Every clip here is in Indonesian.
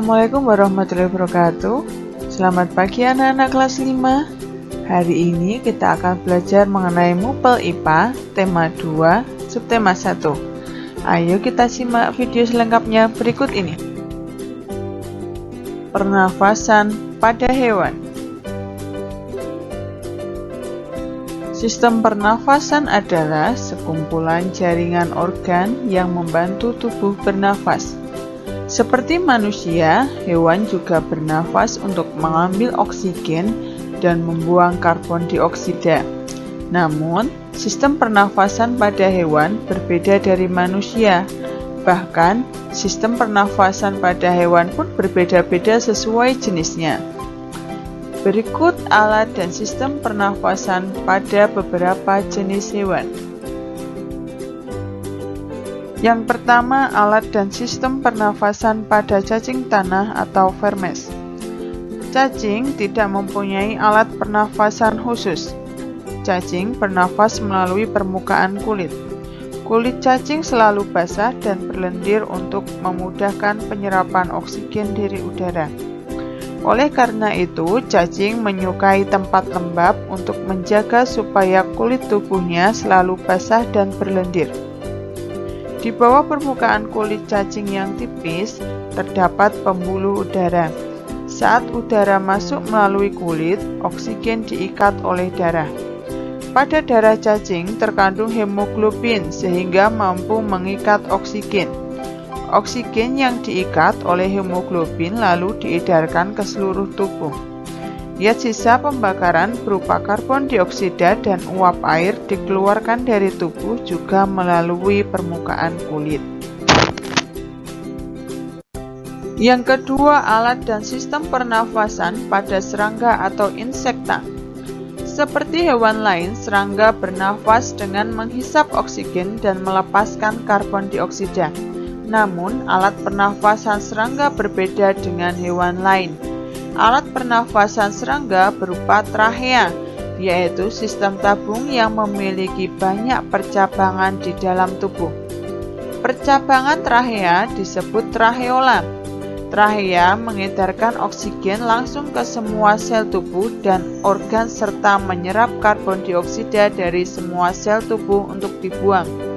Assalamualaikum warahmatullahi wabarakatuh. Selamat pagi anak-anak kelas 5. Hari ini kita akan belajar mengenai MUPEL IPA tema 2, subtema 1. Ayo kita simak video selengkapnya berikut ini. Pernafasan pada hewan. Sistem pernafasan adalah sekumpulan jaringan organ yang membantu tubuh bernafas. Seperti manusia, hewan juga bernafas untuk mengambil oksigen dan membuang karbon dioksida. Namun, sistem pernafasan pada hewan berbeda dari manusia. Bahkan, sistem pernafasan pada hewan pun berbeda-beda sesuai jenisnya. Berikut alat dan sistem pernafasan pada beberapa jenis hewan. Yang pertama, alat dan sistem pernafasan pada cacing tanah atau vermes. Cacing tidak mempunyai alat pernafasan khusus. Cacing bernafas melalui permukaan kulit. Kulit cacing selalu basah dan berlendir untuk memudahkan penyerapan oksigen dari udara. Oleh karena itu, cacing menyukai tempat lembab untuk menjaga supaya kulit tubuhnya selalu basah dan berlendir. Di bawah permukaan kulit cacing yang tipis, terdapat pembuluh udara. Saat udara masuk melalui kulit, oksigen diikat oleh darah. Pada darah cacing terkandung hemoglobin sehingga mampu mengikat oksigen. Oksigen yang diikat oleh hemoglobin lalu diedarkan ke seluruh tubuh. Zat sisa pembakaran berupa karbon dioksida dan uap air dikeluarkan dari tubuh juga melalui permukaan kulit. Yang kedua, alat dan sistem pernafasan pada serangga atau insekta. Seperti hewan lain, serangga bernafas dengan menghisap oksigen dan melepaskan karbon dioksida. Namun, alat pernafasan serangga berbeda dengan hewan lain. Alat pernafasan serangga berupa trachea, yaitu sistem tabung yang memiliki banyak percabangan di dalam tubuh. Percabangan trachea disebut tracheola. Trachea mengedarkan oksigen langsung ke semua sel tubuh dan organ serta menyerap karbon dioksida dari semua sel tubuh untuk dibuang.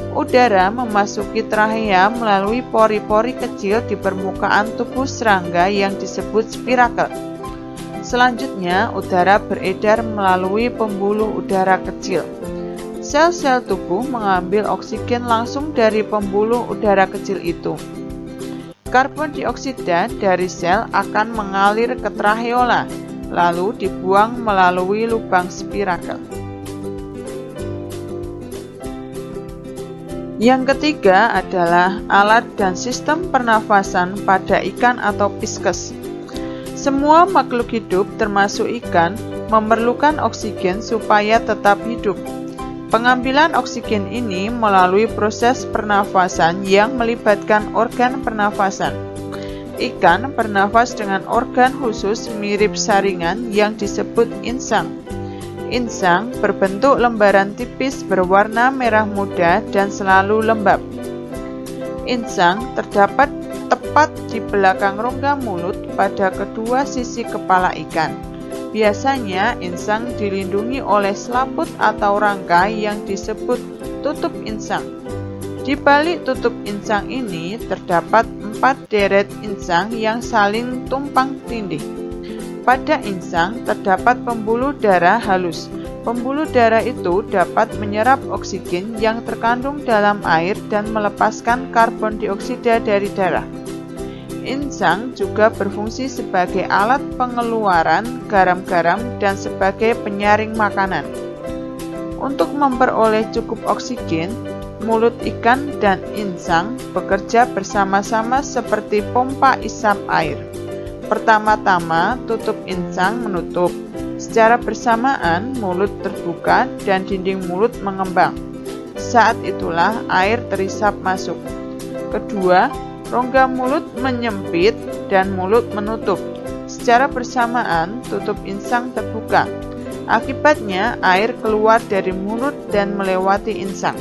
Udara memasuki trachea melalui pori-pori kecil di permukaan tubuh serangga yang disebut spirakel. Selanjutnya, udara beredar melalui pembuluh udara kecil. Sel-sel tubuh mengambil oksigen langsung dari pembuluh udara kecil itu. Karbon dioksida dari sel akan mengalir ke tracheola, lalu dibuang melalui lubang spirakel. Yang ketiga adalah alat dan sistem pernafasan pada ikan atau pisces. Semua makhluk hidup termasuk ikan memerlukan oksigen supaya tetap hidup. Pengambilan oksigen ini melalui proses pernafasan yang melibatkan organ pernafasan. Ikan bernafas dengan organ khusus mirip saringan yang disebut insang. Insang berbentuk lembaran tipis berwarna merah muda dan selalu lembab. Insang terdapat tepat di belakang rongga mulut pada kedua sisi kepala ikan. Biasanya insang dilindungi oleh selaput atau rangkai yang disebut tutup insang. Di balik tutup insang ini terdapat 4 deret insang yang saling tumpang tindih. Pada insang terdapat pembuluh darah halus. Pembuluh darah itu dapat menyerap oksigen yang terkandung dalam air dan melepaskan karbon dioksida dari darah. Insang juga berfungsi sebagai alat pengeluaran garam-garam dan sebagai penyaring makanan. Untuk memperoleh cukup oksigen, mulut ikan dan insang bekerja bersama-sama seperti pompa isap air. Pertama-tama, tutup insang menutup. Secara bersamaan, mulut terbuka dan dinding mulut mengembang. Saat itulah air terisap masuk. Kedua, rongga mulut menyempit dan mulut menutup. Secara bersamaan, tutup insang terbuka. Akibatnya, air keluar dari mulut dan melewati insang.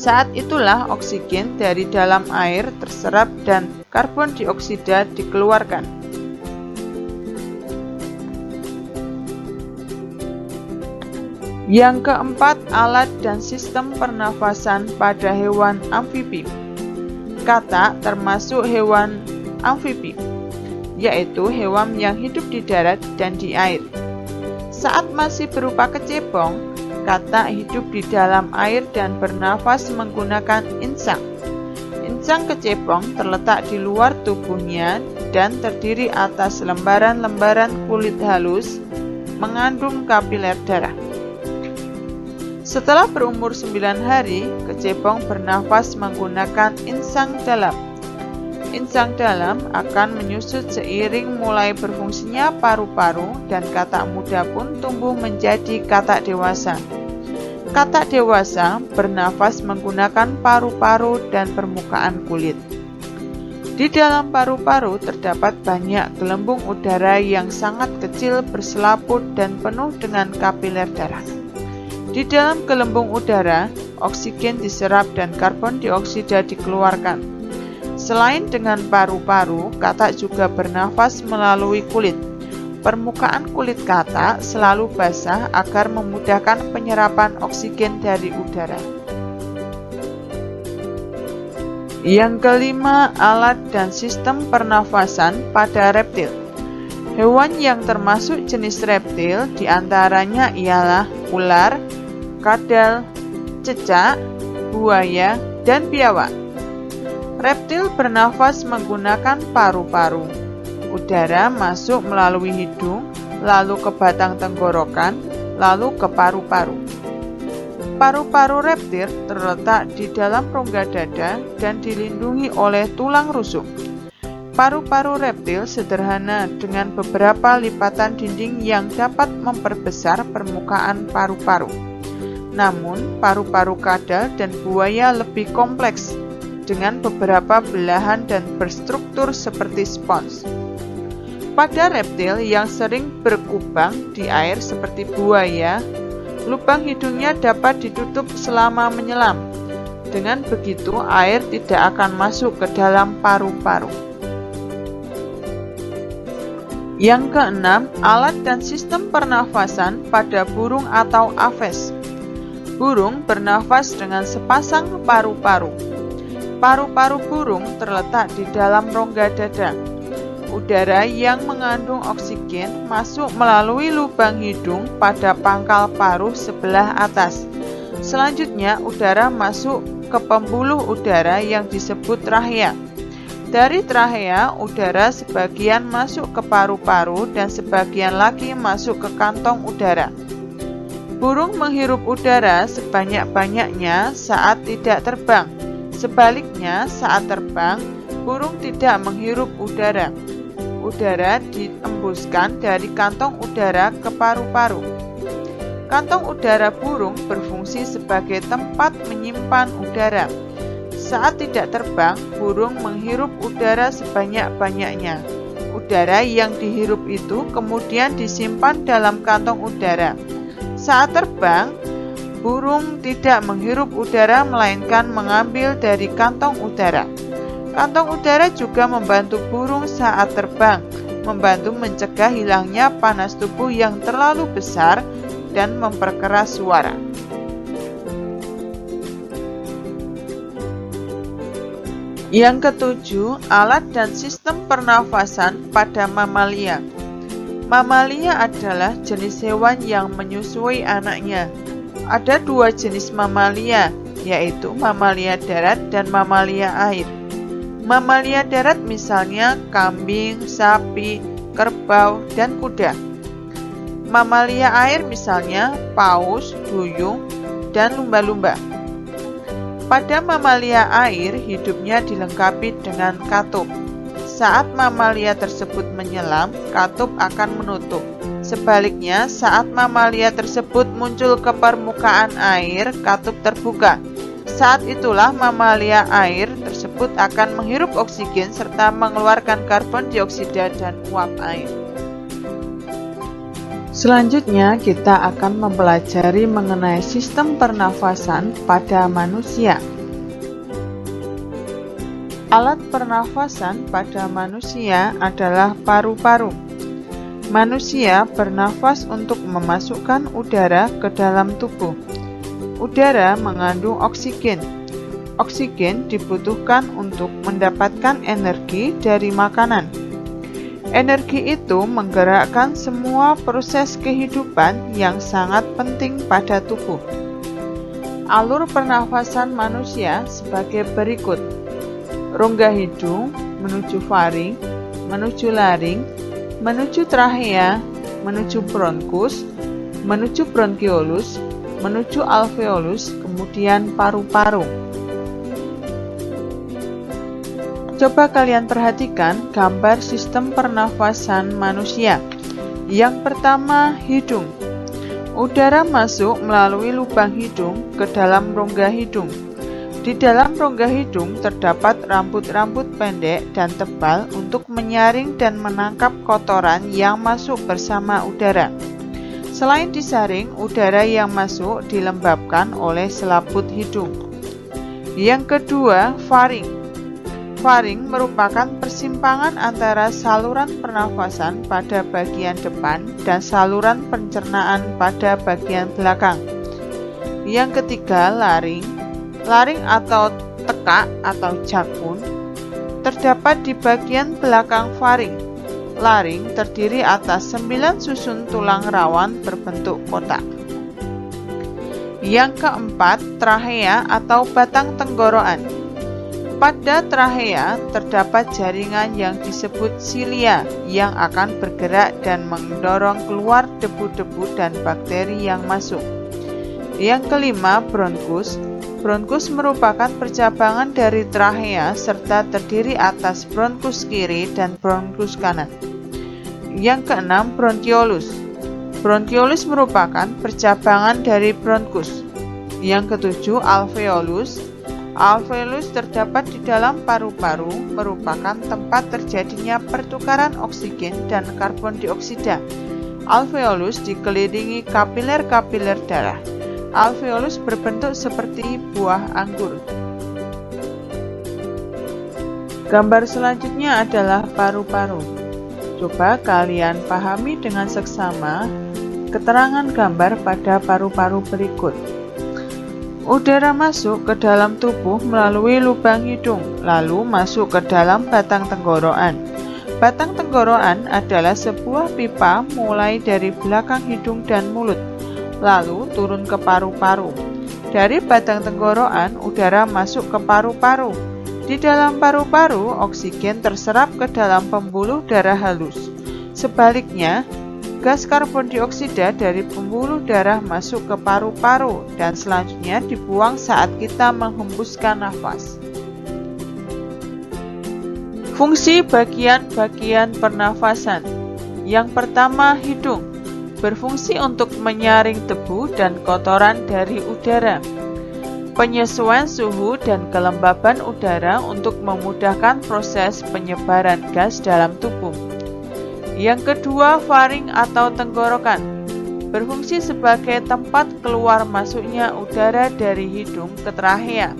Saat itulah oksigen dari dalam air terserap dan karbon dioksida dikeluarkan. Yang keempat, alat dan sistem pernafasan pada hewan amfibi. Katak termasuk hewan amfibi, yaitu hewan yang hidup di darat dan di air. Saat masih berupa kecebong, katak hidup di dalam air dan bernafas menggunakan insang. Insang kecebong terletak di luar tubuhnya dan terdiri atas lembaran-lembaran kulit halus mengandung kapiler darah. Setelah berumur 9 hari, kecebong bernafas menggunakan insang dalam. Insang dalam akan menyusut seiring mulai berfungsinya paru-paru dan katak muda pun tumbuh menjadi katak dewasa. Katak dewasa bernafas menggunakan paru-paru dan permukaan kulit. Di dalam paru-paru terdapat banyak gelembung udara yang sangat kecil berselaput dan penuh dengan kapiler darah. Di dalam gelembung udara, oksigen diserap dan karbon dioksida dikeluarkan. Selain dengan paru-paru, katak juga bernafas melalui kulit. Permukaan kulit katak selalu basah agar memudahkan penyerapan oksigen dari udara. Yang kelima, alat dan sistem pernafasan pada reptil. Hewan yang termasuk jenis reptil diantaranya ialah ular, kadal, cecak, buaya, dan biawak. Reptil bernafas menggunakan paru-paru. Udara masuk melalui hidung, lalu ke batang tenggorokan, lalu ke paru-paru. Paru-paru reptil terletak di dalam rongga dada dan dilindungi oleh tulang rusuk. Paru-paru reptil sederhana dengan beberapa lipatan dinding yang dapat memperbesar permukaan paru-paru. Namun, paru-paru kadal dan buaya lebih kompleks, dengan beberapa belahan dan berstruktur seperti spons. Pada reptil yang sering berkubang di air seperti buaya, lubang hidungnya dapat ditutup selama menyelam. Dengan begitu, air tidak akan masuk ke dalam paru-paru. Yang keenam, alat dan sistem pernafasan pada burung atau aves. Burung bernafas dengan sepasang paru-paru. Paru-paru burung terletak di dalam rongga dada. Udara yang mengandung oksigen masuk melalui lubang hidung pada pangkal paruh sebelah atas. Selanjutnya, udara masuk ke pembuluh udara yang disebut trachea. Dari trachea, udara sebagian masuk ke paru-paru dan sebagian lagi masuk ke kantong udara. Burung menghirup udara sebanyak-banyaknya saat tidak terbang. Sebaliknya, saat terbang, burung tidak menghirup udara. Udara diembuskan dari kantong udara ke paru-paru. Kantong udara burung berfungsi sebagai tempat menyimpan udara. Saat tidak terbang, burung menghirup udara sebanyak-banyaknya. Udara yang dihirup itu kemudian disimpan dalam kantong udara. Saat terbang, burung tidak menghirup udara melainkan mengambil dari kantong udara. Kantong udara juga membantu burung saat terbang, membantu mencegah hilangnya panas tubuh yang terlalu besar dan memperkeras suara. Yang ketujuh, alat dan sistem pernafasan pada mamalia. Mamalia adalah jenis hewan yang menyusui anaknya. Ada dua jenis mamalia, yaitu mamalia darat dan mamalia air. Mamalia darat misalnya kambing, sapi, kerbau, dan kuda. Mamalia air misalnya paus, duyung, dan lumba-lumba. Pada mamalia air, hidupnya dilengkapi dengan katup. Saat mamalia tersebut menyelam, katup akan menutup. Sebaliknya, saat mamalia tersebut muncul ke permukaan air, katup terbuka. Saat itulah mamalia air tersebut akan menghirup oksigen serta mengeluarkan karbon dioksida dan uap air. Selanjutnya, kita akan mempelajari mengenai sistem pernafasan pada manusia. Alat pernafasan pada manusia adalah paru-paru. Manusia bernafas untuk memasukkan udara ke dalam tubuh. Udara mengandung oksigen. Oksigen dibutuhkan untuk mendapatkan energi dari makanan. Energi itu menggerakkan semua proses kehidupan yang sangat penting pada tubuh. Alur pernafasan manusia sebagai berikut. Rongga hidung menuju faring, menuju laring, menuju trachea, menuju bronkus, menuju bronkiolus, menuju alveolus, kemudian paru-paru. Coba kalian perhatikan gambar sistem pernafasan manusia. Yang pertama, hidung. Udara masuk melalui lubang hidung ke dalam rongga hidung. Di dalam rongga hidung terdapat rambut-rambut pendek dan tebal untuk menyaring dan menangkap kotoran yang masuk bersama udara. Selain disaring, udara yang masuk dilembabkan oleh selaput hidung. Yang kedua, faring. Faring merupakan persimpangan antara saluran pernafasan pada bagian depan dan saluran pencernaan pada bagian belakang. Yang ketiga, laring. Laring atau tekak atau jakun terdapat di bagian belakang faring. Laring terdiri atas 9 susun tulang rawan berbentuk kotak. Yang keempat, trachea atau batang tenggorokan. Pada trachea terdapat jaringan yang disebut silia yang akan bergerak dan mendorong keluar debu-debu dan bakteri yang masuk. Yang kelima, bronkus. Bronkus merupakan percabangan dari trachea serta terdiri atas bronkus kiri dan bronkus kanan. Yang keenam, bronkiolus. Bronkiolus merupakan percabangan dari bronkus. Yang ketujuh, alveolus. Alveolus terdapat di dalam paru-paru, merupakan tempat terjadinya pertukaran oksigen dan karbon dioksida. Alveolus dikelilingi kapiler-kapiler darah. Alveolus berbentuk seperti buah anggur. Gambar selanjutnya adalah paru-paru. Coba kalian pahami dengan seksama keterangan gambar pada paru-paru berikut. Udara masuk ke dalam tubuh melalui lubang hidung, lalu masuk ke dalam batang tenggorokan. Batang tenggorokan adalah sebuah pipa mulai dari belakang hidung dan mulut, lalu turun ke paru-paru. Dari batang tenggorokan, udara masuk ke paru-paru. Di dalam paru-paru, oksigen terserap ke dalam pembuluh darah halus. Sebaliknya, gas karbon dioksida dari pembuluh darah masuk ke paru-paru dan selanjutnya dibuang saat kita menghembuskan nafas. Fungsi bagian-bagian pernafasan. Yang pertama, hidung. Berfungsi untuk menyaring debu dan kotoran dari udara. Penyesuaian suhu dan kelembaban udara untuk memudahkan proses penyebaran gas dalam tubuh. Yang kedua, faring atau tenggorokan. Berfungsi sebagai tempat keluar masuknya udara dari hidung ke trachea.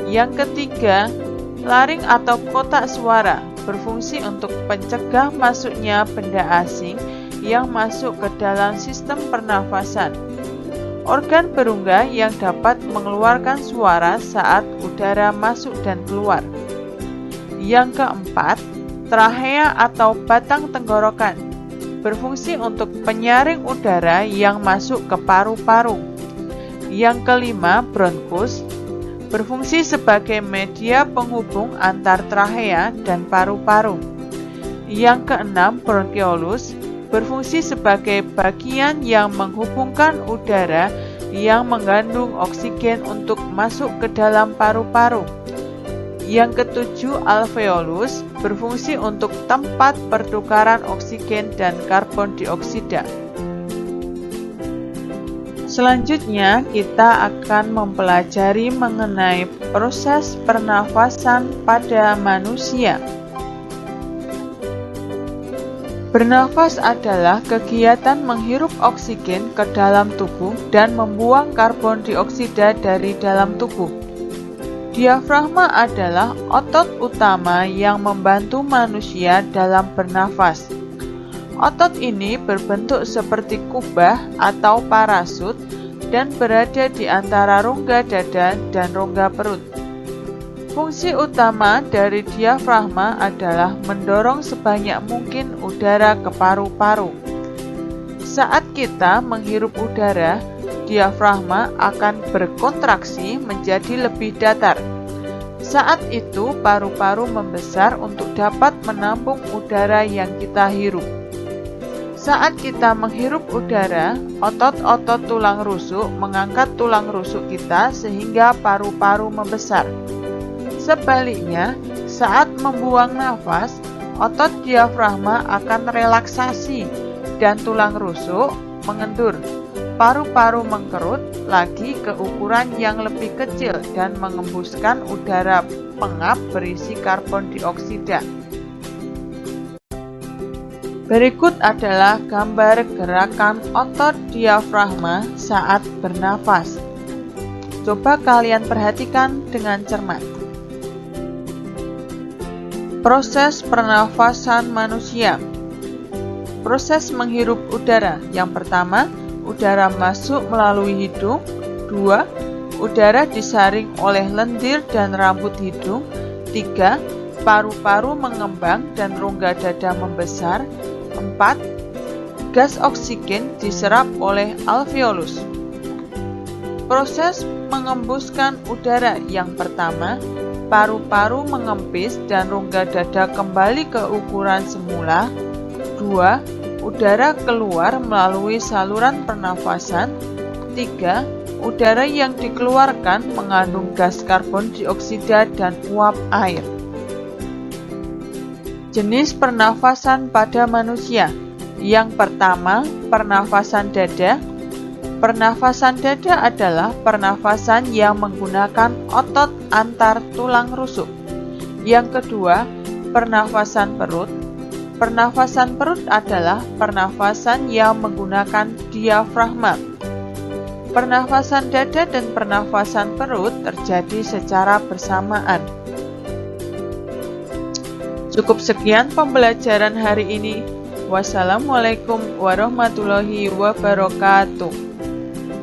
Yang ketiga, laring atau kotak suara. Berfungsi untuk mencegah masuknya benda asing yang masuk ke dalam sistem pernafasan. Organ berungga yang dapat mengeluarkan suara saat udara masuk dan keluar. Yang keempat, trachea atau batang tenggorokan. Berfungsi untuk penyaring udara yang masuk ke paru-paru. Yang kelima, bronkus. Berfungsi sebagai media penghubung antar trachea dan paru-paru. Yang keenam, bronkiolus. Berfungsi sebagai bagian yang menghubungkan udara yang mengandung oksigen untuk masuk ke dalam paru-paru. Yang ketujuh, alveolus, berfungsi untuk tempat pertukaran oksigen dan karbon dioksida. Selanjutnya, kita akan mempelajari mengenai proses pernafasan pada manusia. Bernafas adalah kegiatan menghirup oksigen ke dalam tubuh dan membuang karbon dioksida dari dalam tubuh. Di Diafragma adalah otot utama yang membantu manusia dalam bernafas. Otot ini berbentuk seperti kubah atau parasut dan berada di antara rongga dada dan rongga perut. Fungsi utama dari diafragma adalah mendorong sebanyak mungkin udara ke paru-paru. Saat kita menghirup udara, diafragma akan berkontraksi menjadi lebih datar. Saat itu, paru-paru membesar untuk dapat menampung udara yang kita hirup. Saat kita menghirup udara, otot-otot tulang rusuk mengangkat tulang rusuk kita sehingga paru-paru membesar. Sebaliknya, saat membuang nafas, otot diafragma akan relaksasi dan tulang rusuk mengendur. Paru-paru mengkerut lagi ke ukuran yang lebih kecil dan mengembuskan udara pengap berisi karbon dioksida. Berikut adalah gambar gerakan otot diafragma saat bernafas. Coba kalian perhatikan dengan cermat. Proses pernafasan manusia. Proses menghirup udara. Yang pertama, udara masuk melalui hidung. 2. Udara disaring oleh lendir dan rambut hidung. 3. Paru-paru mengembang dan rongga dada membesar. 4. Gas oksigen diserap oleh alveolus. Proses mengembuskan udara. Yang pertama, paru-paru mengempis dan rongga dada kembali ke ukuran semula. 2. Udara keluar melalui saluran pernafasan. 3. Udara yang dikeluarkan mengandung gas karbon dioksida dan uap air. Jenis pernafasan pada manusia. Yang pertama, pernafasan dada. Pernafasan dada adalah pernafasan yang menggunakan otot antar tulang rusuk. Yang kedua, pernafasan perut. Pernafasan perut adalah pernafasan yang menggunakan diafragma. Pernafasan dada dan pernafasan perut terjadi secara bersamaan. Cukup sekian pembelajaran hari ini. Wassalamualaikum warahmatullahi wabarakatuh.